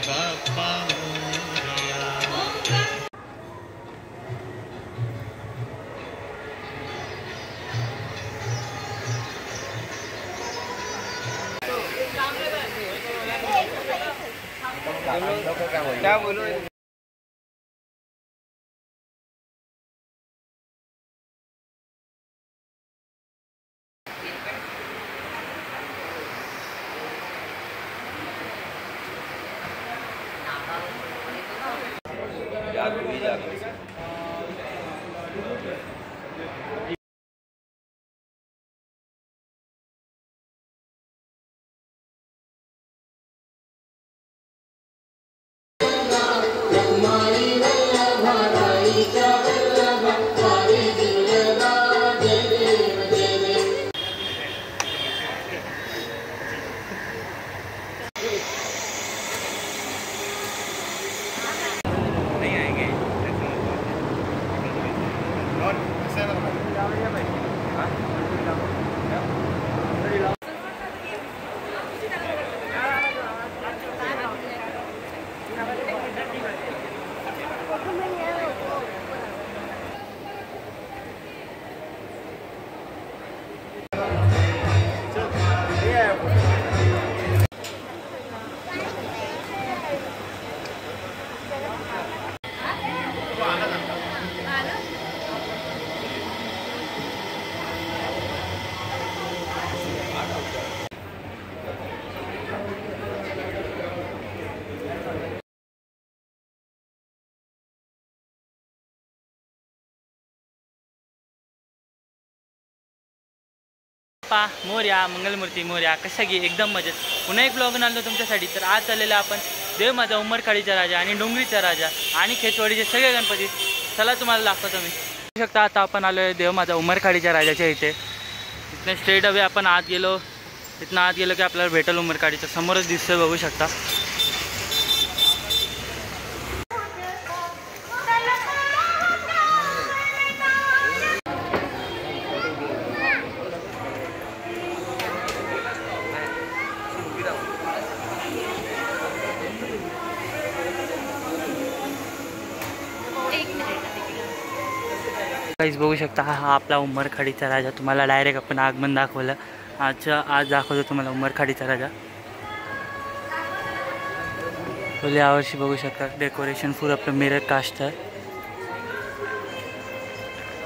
बाप्पा मोरया। क्या बोलो मोर्या मंगलमूर्ती मोर्या कशा गे एकदम मजेत पुन्हा एक ब्लॉग आणलो तुमच्यासाठी। तर आज चाललेला आपण देव माझा उमरखाडीचा राजा आणि डोंगरीचा राजा आणि खेचवाडीचे सगळे गणपती चला तुम्हाला दाखवतो मी। बघू शकता आता आपण आलो आहे देव माझा उमरखाडीच्या राजाच्या इथे। इथनं स्ट्रेट अवे आपण आत गेलो, इथनं आत गेलो की आपल्याला भेटेल उमरखाडीचं समोरच दिसतं बघू शकता। गाइस बघू शकता हा आपला उमरखाडीचा राजा। तुम्हाला डायरेक्ट आपण आगमन दाखवलं। आज दाखवतो तुम्हाला उमरखाडीचा राजा। यावर्षी बघू शकता डेकोरेशन फुल आपलं मिरर कास्ट आहे।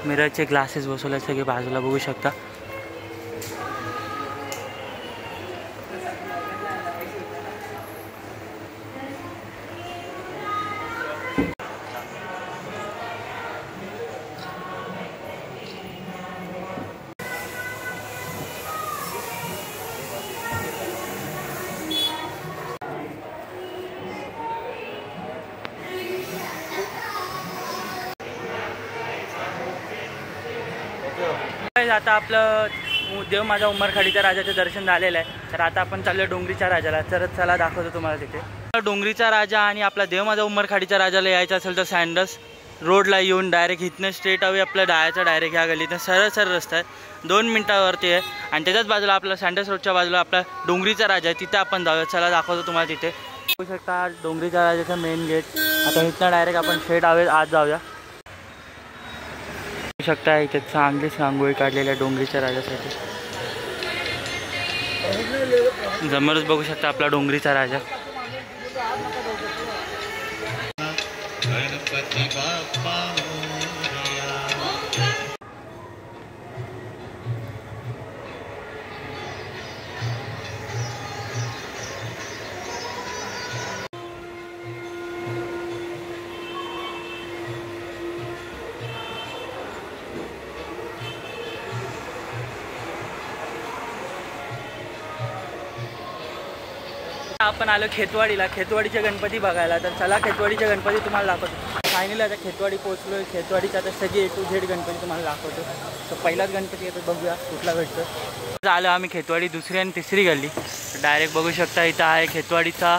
मिररचे ग्लासेस बसवले सगळे बाजूला बघू शकता। आता आपलं देव माझा उमरखाडीच्या राजाचं दर्शन झालेलं आहे। तर आता आपण चाललो डोंगरीच्या राजाला। तर चला दाखवतो तुम्हाला तिथे डोंगरीचा राजा आणि आपला देव माझा उमरखाडीच्या राजाला यायचं असेल तर सँडल्स रोडला येऊन डायरेक्ट इथनं स्ट्रेट अवे आपलं डायचं डायरेक्ट ह्या गल्लीतनं सरळ सरळ रस्ता आहे 2 मिनिटावरती आहे। आणि त्याच्याच बाजूला आपला सँडल्स रोडच्या बाजूला आपला डोंगरीचा राजा आहे, तिथे आपण जाऊया। चला दाखवतो तुम्हाला तिथे। बघू शकता डोंगरीच्या राजाचं मेन गेट। आता इथनं डायरेक्ट आपण स्ट्रेट अवे आत जाऊया। बघू शकता इथे चांगलीच रांगोळी काढलेल्या डोंगरीच्या राजासाठी। समोरच बघू शकता आपला डोंगरीचा राजा। गणपती बाप्पा मोरया। आपण आलो खेतवाडीला, खेतवाडीचे गणपती बघायला। तर चला खेतवाडीचे गणपती तुम्हाला दाखवतो। फायनली आता खेतवाडी पोहोचलो। खेतवाडीचा आता सगळे A to Z गणपती तुम्हाला दाखवतो। तर पहिलाच गणपती येतो, बघूया कुठला भेटतो। आलो आम्ही खेतवाडी दुसरी आणि तिसरी गल्ली। डायरेक्ट बघू शकता इथं आहे खेतवाडीचा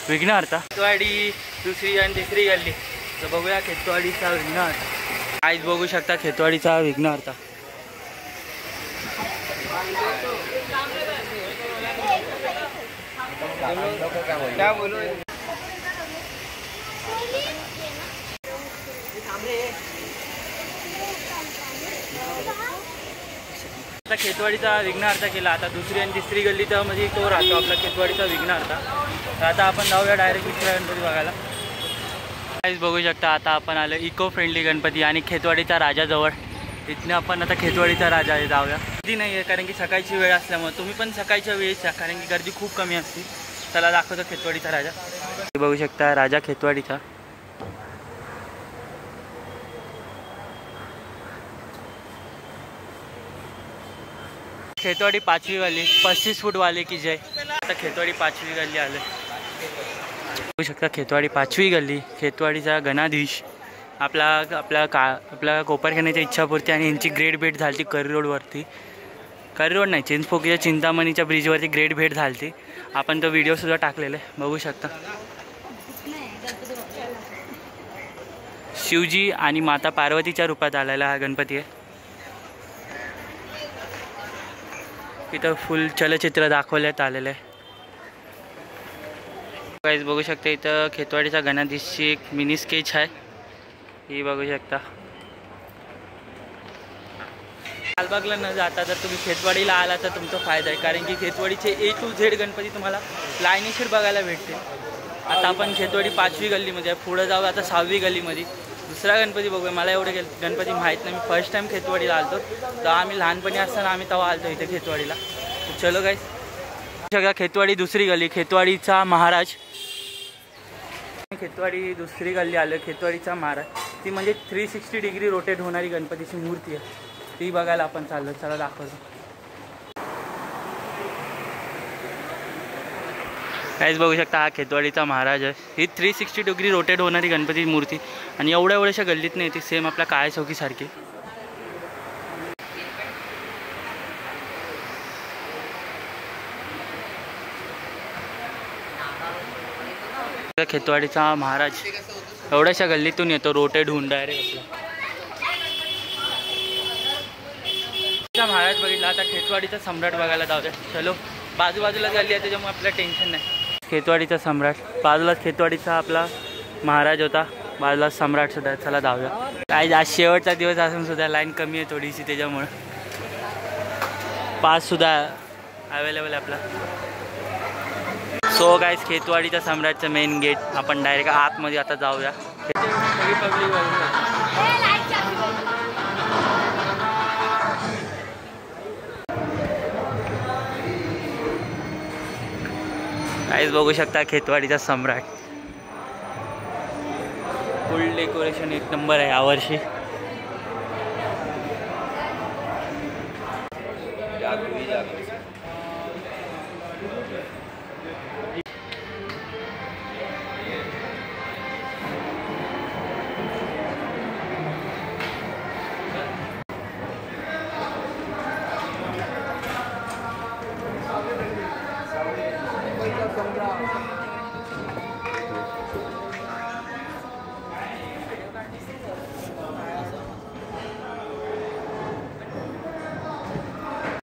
विघ्नहर्ता। खेतवाडी दुसरी आणि तिसरी गल्ली। तर बघूया खेतवाडीचा विघ्नहर्ता। आज बघू शकता खेतवाडीचा विघ्नहर्ता। क्या बोलो आता खेतवाडीचा विघ्नहर्ता केला. आता दुसरी आणि तिसरी गल्ली तर म्हणजे तो राहतो आपला खेतवाडीचा विघ्नहर्ता. तर आता आपण जाऊया डायरेक्ट दुसऱ्या गणपती बघायला. काहीच बघू शकता आता आपण आलो इको फ्रेंडली गणपती आणि खेतवाडीचा राजाजवळ. इथनं आपण आता खेतवाडीचा राजा जाऊया. गर्दी नाही आहे कारण की सकाळची वेळ असल्यामुळे. तुम्ही पण सकाळच्या वेळेस या कारण की गर्दी खूप कमी असते. चला दाखवतो खेतवाडीचा राजा. बघू शकता राजा खेतवाडीचा. खेतवाडी 5वी गल्ली 35 फूट वाले की जय. आता खेतवाडी 5वी गल्ली आलं. बघू शकता खेतवाडी 5वी गल्ली. खेतवाडीचा गणाधीश आपल्या कोपरखान्याच्या इच्छापूर्ती आणि यांची ग्रेट भेट झाली करी रोडवरती. करी रोड नाही चिंचपोकीच्या चिंतामणीच्या ब्रिजवरती ग्रेट भेट झाली. आपण तो व्हिडिओसुद्धा टाकलेला आहे बघू शकता. शिवजी आणि माता पार्वतीच्या रूपात आलेला हा गणपती आहे. इथं फुल चलचित्र दाखवण्यात आलेलं आहे. गाइस बघू शकता इथं खेतवाडीचा गणाधीशची एक मिनी स्केच आहे. ही बघू शकता. लालबागला न जाता जर तुम्ही खेतवाडीला आला तर तुमचा फायदा आहे कारण की खेतवाडीचे A to Z गणपती तुम्हाला लाईनीशीर बघायला भेटते. आता आपण खेतवाडी 5वी गल्लीमध्ये आहे. पुढं जाऊ आता 6वी गल्लीमध्ये दुसरा गणपती बघूया. मला एवढे गणपती माहीत नाही. मी फर्स्ट टाईम खेतवाडीला आलतो. तर आम्ही लहानपणी असताना आम्ही तेव्हा आलतो इथे खेतवाडीला. चलो गाईस सगळा खेतवाडी दुसरी गल्ली खेतवाडीचा महाराज. खेतवाडी दुसरी गल्ली आलं खेतवाडीचा महाराज. ती म्हणजे 360 डिग्री रोटेट होणारी गणपतीची मूर्ती आहे. ती बघायला आपण चाललो. चला दाखवतो. काहीच बघू शकता हा खेतवाडीचा महाराज आहे. ही 360 डिग्री रोटेट होणारी गणपतीची मूर्ती आणि एवढ्याशा गल्लीत नाही ती सेम आपल्या काळ्या चौकीसारखी. खेतवाडीचा महाराज एवढ्याशा गल्लीतून येतो रोटेट होऊन डायरेक्ट आपला महाराज बघितला. आता खेतवाडीचा सम्राट बघायला जाऊया. चलो बाजूबाजूला गल्ली आहे त्याच्यामुळे आपल्याला टेन्शन नाही. खेतवाडीचा सम्राट बाजूलाच खेतवाडीचा आपला महाराज होता. बाजूला सम्राट सुद्धा. चला जाऊया. काय आज शेवटचा दिवस असून सुद्धा लाईन कमी आहे थोडीशी त्याच्यामुळे. पास सुद्धा अवेलेबल आहे आपला. सो गाइस खेतवाडीच्या सम्राटचं मेन गेट. आपण डायरेक्ट आतमध्ये आता जाऊया. गाइस बघू शकता खेतवाडीचा सम्राट. फुल डेकोरेशन एक नंबर आहे यावर्षी.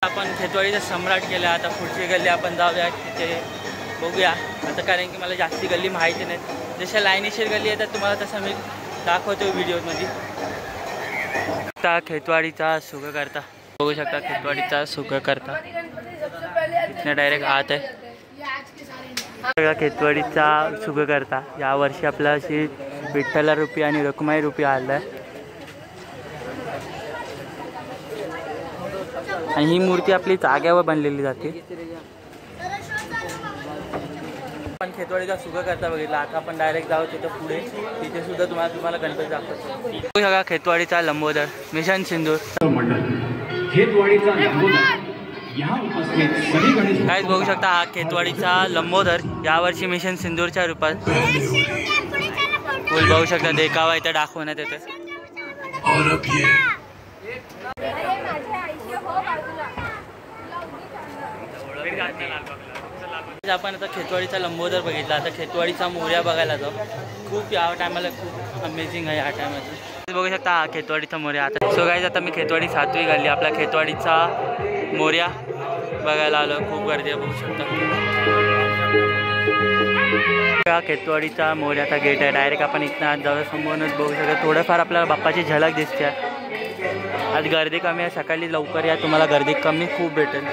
आपण खेतवाडीचा सम्राट केला. आता पुढची गल्ली आपण जाऊया तिथे बघूया आता कारण की मला जास्ती गल्ली माहिती नाही. जशा लाईनीशीर गल्ली येतात तुम्हाला तसं मी दाखवतो व्हिडिओमध्ये. आता खेतवाडीचा सुखकर्ता बघू शकता. खेतवाडीचा सुखकर्ता इथनं डायरेक्ट आत आहे. सगळा खेतवाडीचा सुखकर्ता यावर्षी आपला अशी विठ्ठला रूपी आणि रखुमाई रूपी आला आहे. आणि ही मूर्ती आपली जाग्यावर बनलेली जाते. आपण खेतवाडीचा सुखकर्ता बघितला. आता आपण डायरेक्ट जाऊ तिथं पुढे. तिथे सुद्धा तुम्हाला गणपती दाखवतो. सगळा खेतवाडीचा लंबोदर मिशन सिंदूर. काहीच बघू शकता हा खेतवाडीचा लंबोदर यावर्षी मिशन सिंदूरच्या रूपात. फुल बघू शकता देखावा इथं दाखवण्यात येतं. आपण आता खेतवाडीचा लंबोदर बघितला. आता खेतवाडीचा मोर्या बघायला जाऊ. खूप या टायमाला खूप अमेझिंग आहे. या टायमाला बघू शकता हा खेतवाडीचा मोर्या. आता सो गाईज आता मी खेतवाडी 7वी गल्ली आपला खेतवाडीचा मोर्या बघायला आलो. खूप गर्दी आहे बघू शकता. हा खेतवाडीचा मोर्याचा गेट आहे. डायरेक्ट आपण इथनं आज जाऊ, समोरूनच बघू शकतो. थोडंफार आपल्याला बाप्पाची झलक दिसते. आज गर्दी कमी आहे, सकाळी लवकर या, तुम्हाला गर्दी कमी खूप भेटेल.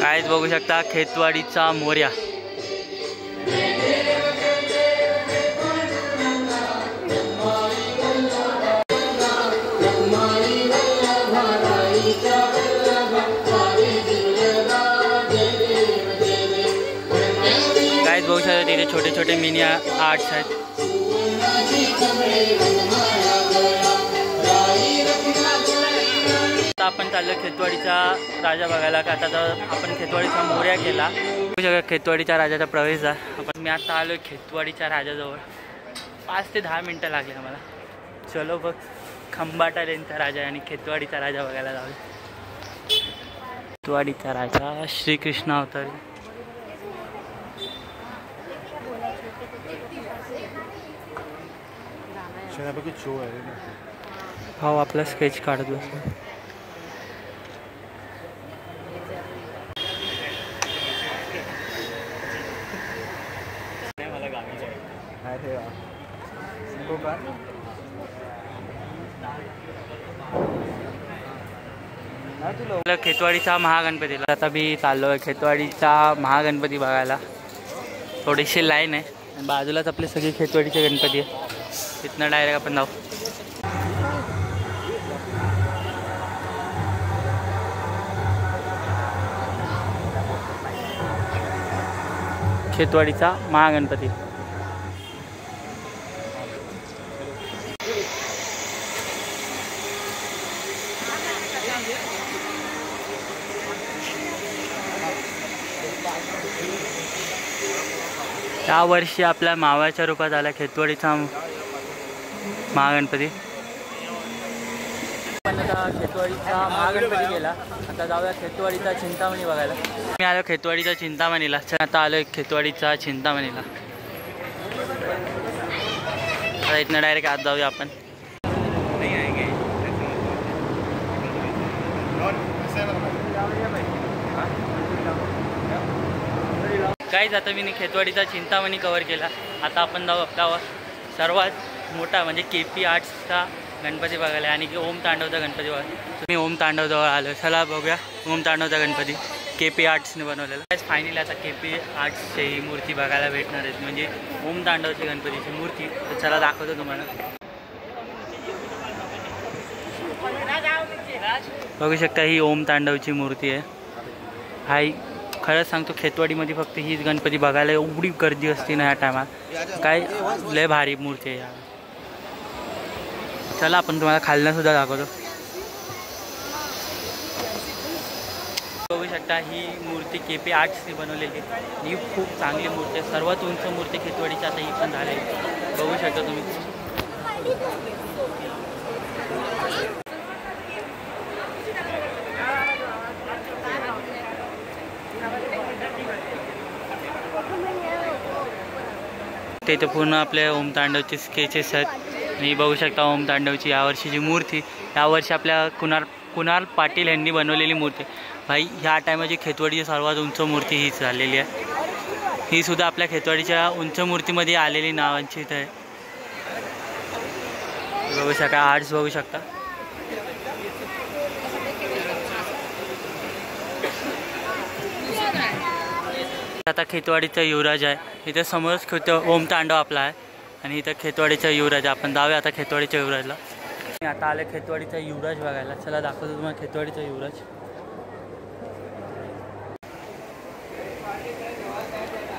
कायच बघू शकता खेतवाडीचा मोर्या. कायच बघू शकता तिथे छोटे छोटे मिनी आर्ट्स आहेत. आता आपण चाललो खेतवाडीचा राजा बघायला. का आता आपण खेतवाडीचा मोर्या केला. खेतवाडीच्या राजाचा प्रवेश आहे. आपण मी आता आलो खेतवाडीच्या राजाजवळ. 5 ते 10 मिनटं लागले आम्हाला. चलो बघ, खंबाटा लेनचा राजा आणि खेतवाडीचा राजा बघायला जाऊ. खेतवाडीचा राजा श्रीकृष्ण अवतारी. हो, आपला स्केच काढत बसतो. खेतवाडीचा महागणपतीला आता मी चाललो आहे. खेतवाडीचा महागणपती बघायला. थोडीशी लाईन आहे आणि बाजूलाच आपले सगळे खेतवाडीचे गणपती आहे. तिथनं डायरेक्ट आपण जाऊ. खेतवाडीचा महागणपती. या वर्षी आपल्या मावळ्याच्या रूपात आला खेतवाडीचा महागणपती. आपण आता खेतवाडीचा महागणपती गेला. आता जाऊया खेतवाडीचा चिंतामणी बघायला. मी आलो खेतवाडीचा चिंतामणीला. आता आलो खेतवाडीचा चिंतामणीला. आता इथनं डायरेक्ट आत जाऊया आपण. काहीच आता मी खेतवाडीचा चिंतामणी कव्हर केला. आता आपण जाऊ आपला सर्वात मोठा म्हणजे KP आर्ट्सचा गणपती बघायला आणि ओम तांडवचा गणपती बघायला. तुम्ही ओम तांडवजवळ आलो. चला बघूया ओम तांडवचा गणपती KP आर्ट्सने बनवलेला. फायनली आता KP आर्ट्सची ही मूर्ती बघायला भेटणार आहे, म्हणजे ओम तांडवची गणपतीची मूर्ती. तर चला दाखवतो तुम्हाला. बघू शकता ही ओम तांडवची मूर्ती आहे. हाय, खरंच सांगतो खेतवाडीमध्ये फक्त हीच गणपती बघायला एवढी गर्दी असते ना या टायमात. काय लय भारी मूर्ती आहे. चला आपण तुम्हाला खालनं सुद्धा दाखवतो. बघू शकता ही मूर्ती KP आर्ट्सने बनवलेली. ही खूप चांगली मूर्ती आहे. सर्वात उंच मूर्ती खेतवाडीची आता ही पण झाली. बघू शकता तुम्ही. ते इथे पूर्ण आपल्या ओम तांडवचे स्केचेस आहेत. आणि बघू शकता ओम तांडवची यावर्षीची मूर्ती. यावर्षी आपल्या कुणाल पाटील यांनी बनवलेली मूर्ती. भाई ह्या टायमाची खेतवाडीची सर्वात उंच मूर्ती हीच झालेली आहे. ही सुद्धा आपल्या खेतवाडीच्या उंच मूर्तीमध्ये आलेली नावांची इथं आहे. बघू शकता आर्ट्स बघू शकता. आता खेतवाडीचा युवराज आहे. इथे समोरच ओम तांडव आपला आहे आणि इथं खेतवाडीचा युवराज. आपण जाऊया आता खेतवाडीच्या युवराजला. मी आता आले खेतवाडीचा युवराज बघायला. चला दाखवतो तुम्हाला खेतवाडीचा युवराज.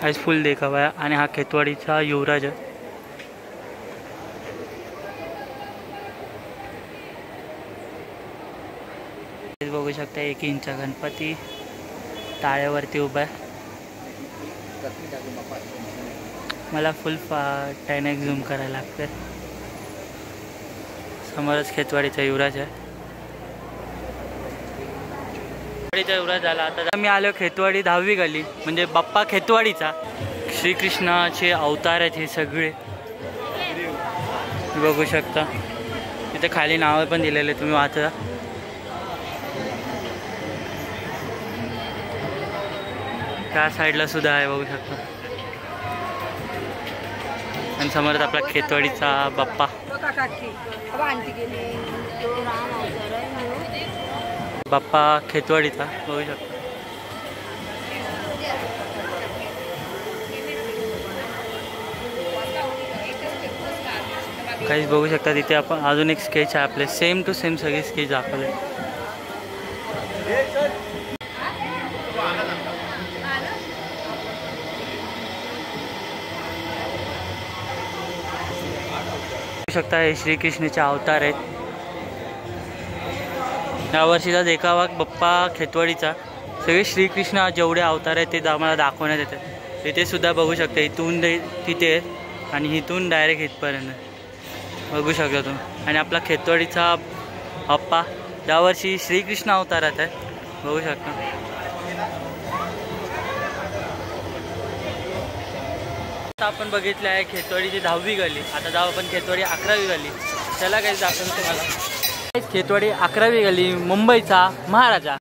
आज फुल देखावा आहे आणि हा खेतवाडीचा युवराज आहे. बघू शकता 1 इंच गणपती टाळ्यावरती उभा आहे. मला फुल 10x झूम करायला लागतं. समोरच खेतवाडीचा युवराज आहे. खेतवाडीचा युवराज झाला. आता मी आलो खेतवाडी 10वी गल्ली, म्हणजे बाप्पा खेतवाडीचा. श्रीकृष्णाचे अवतार आहेत हे सगळे. बघू शकता तिथे खाली नावं पण दिलेले, तुम्ही वाचा. त्या साईडला सुद्धा आहे बघू शकता. आणि समोरच आपला खेतवाडीचा बाप्पा. बाप्पा खेतवाडीचा बघू शकता. काहीच बघू शकता तिथे आपण अजून एक स्केच आहे आपले सेम टू सेम सगळे स्केच दाखवले. बघू शकता हे श्रीकृष्णाचे अवतार आहेत. यावर्षीचा देखावा बाप्पा खेतवाडीचा सगळे श्रीकृष्ण जेवढे अवतार आहेत ते आम्हाला दाखवण्यात येतात. तिथे सुद्धा बघू शकता इथून तिथे आणि इथून डायरेक्ट इथपर्यंत बघू शकता तुम्ही. आणि आपला खेतवाडीचा बाप्पा यावर्षी श्रीकृष्ण अवतारात आहे बघू शकता. आता आपण बघितलं आहे खेतवाडीची 10वी गल्ली. आता जाऊ आपण खेतवाडी 11वी गल्ली. त्याला काही दाखवतो तुम्हाला. खेतवाडी 11वी गल्ली मुंबईचा महाराजा.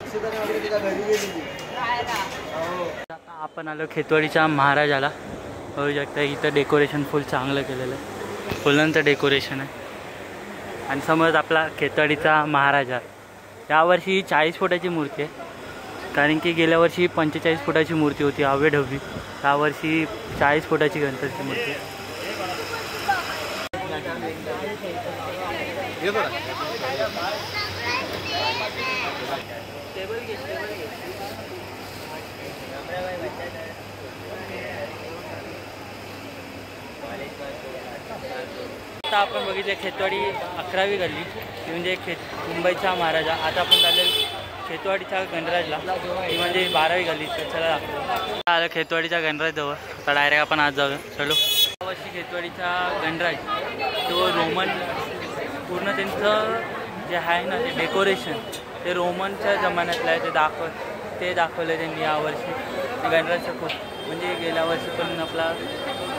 आपण आलो खेतवाडीच्या महाराजाला बघू शकता. इथं डेकोरेशन फुल चांगलं केलेलं आहे. फुलांचं डेकोरेशन आहे. आणि समोर आपला खेतवाडीचा महाराजा. यावर्षी 40 फुटाची मूर्ती आहे. कारण की गेल्या वर्षी 45 फुटाची मूर्ती होती आवेढवी. यावर्षी 40 फुटाची गणपतीची मूर्ती आहे. आता आपण बघितले खेतवाडी 11वी गल्ली म्हणजे मुंबईचा महाराजा. आता आपण चाललेलो खेतवाडीच्या गणराजला ती म्हणजे 12वी गल्ली. चला दाखवतो. आलं खेतवाडीच्या गणराज जवळ. आता डायरेक्ट आपण आज जाऊया. चलो. यावर्षी खेतवाडीचा गणराज तो रोमन पूर्ण त्यांचं जे आहे ना ते डेकोरेशन ते रोमनच्या जमान्यातलं आहे. ते दाखवलं त्यांनी यावर्षी. गणराजचं खूप म्हणजे गेल्या वर्षी पण आपला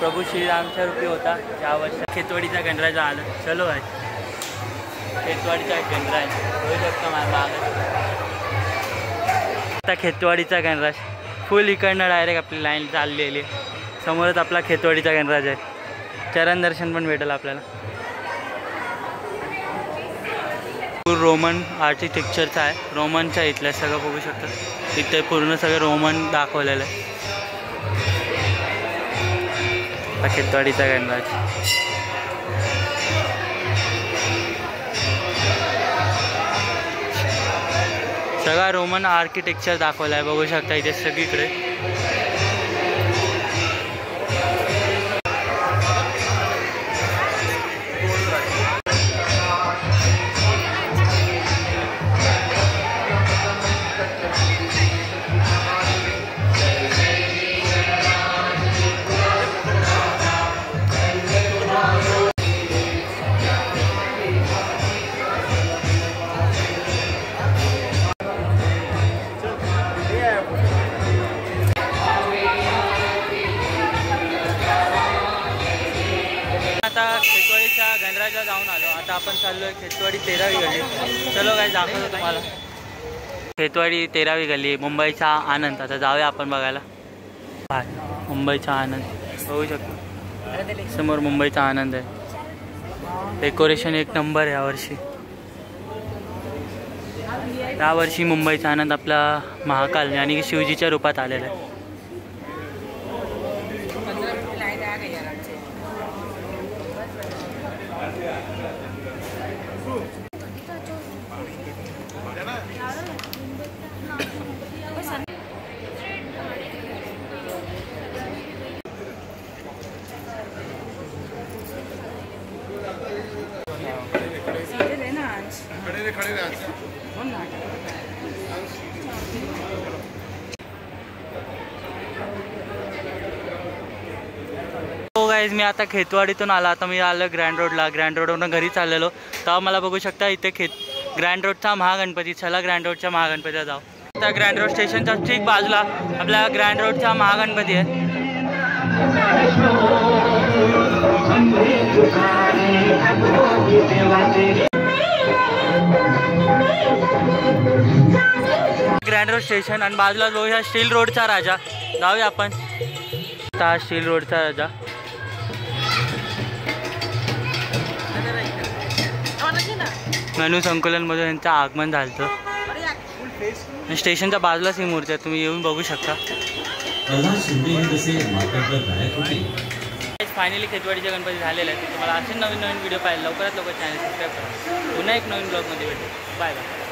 प्रभू श्रीरामच्या रूपी होता. यावर्षी खेतवाडीचा गणराज आलं. चलो आहे खेतवाडीचा गणराज होऊ शकतो माझा. आता खेतवाडीचा गणराज फुल इकडनं डायरेक्ट आपली लाईन चाललेली आहे. समोरच आपला खेतवाडीचा गणराज आहे. चरण दर्शन पण भेटेल आपल्याला. पूर्ण रोमन आर्किटेक्चरचा आहे. रोमनच्या इथलं सगळं बघू शकतात. इथे पूर्ण सगळं रोमन दाखवलेलं आहे. खेतवाडीचा गणराज सगळा रोमन आर्किटेक्चर दाखवला आहे बघू शकता इथे सगळीकडे. खेतवाडीच्या गणराजला जाऊन आलो. आता आपण चाललो आहे खेतवाडी 13वी गल्ली. चलो काय दाखवतो तुम्हाला. खेतवाडी 13वी गल्ली मुंबईचा आनंद. आता जाऊया आपण बघायला. मुंबईचा आनंद बघू शकतो. समोर मुंबईचा आनंद आहे. डेकोरेशन एक नंबर आहे यावर्षी. यावर्षी मुंबईचा आनंद आपला महाकाल यानी की शिवजीच्या रूपात आलेला आहे. गाईज मी आता खेतवाडीतून आला. आता मी आलो ग्रँड रोडला. ग्रँड रोडवरून घरी चाललेलो तेव्हा मला बघू शकता इथे ग्रँड रोडचा महागणपती. चला ग्रँड रोडच्या महागणपतीला जाऊ. त्या ग्रँड रोड स्टेशनच्या ठीक बाजूला आपल्या ग्रँड रोडचा महागणपती आहे. ग्रँड रोड स्टेशन आणि बाजूला जो ह्या स्टील रोडचा राजा. जाऊया आपण. हा स्टील रोडचा राजा. मेनू संकुलनमध्ये यांचं आगमन झालं. स्टेशनच्या बाजूलाच ही मूर्ती आहे, तुम्ही येऊन बघू शकता. फायनली खेतवाडीचे गणपती झालेले आहेत. तुम्हाला असे नवीन नवीन व्हिडिओ पाहिजे लवकरात लवकर चॅनल सबस्क्राईब करा. पुन्हा एक नवीन ब्लॉगमध्ये भेटू. Bye bye.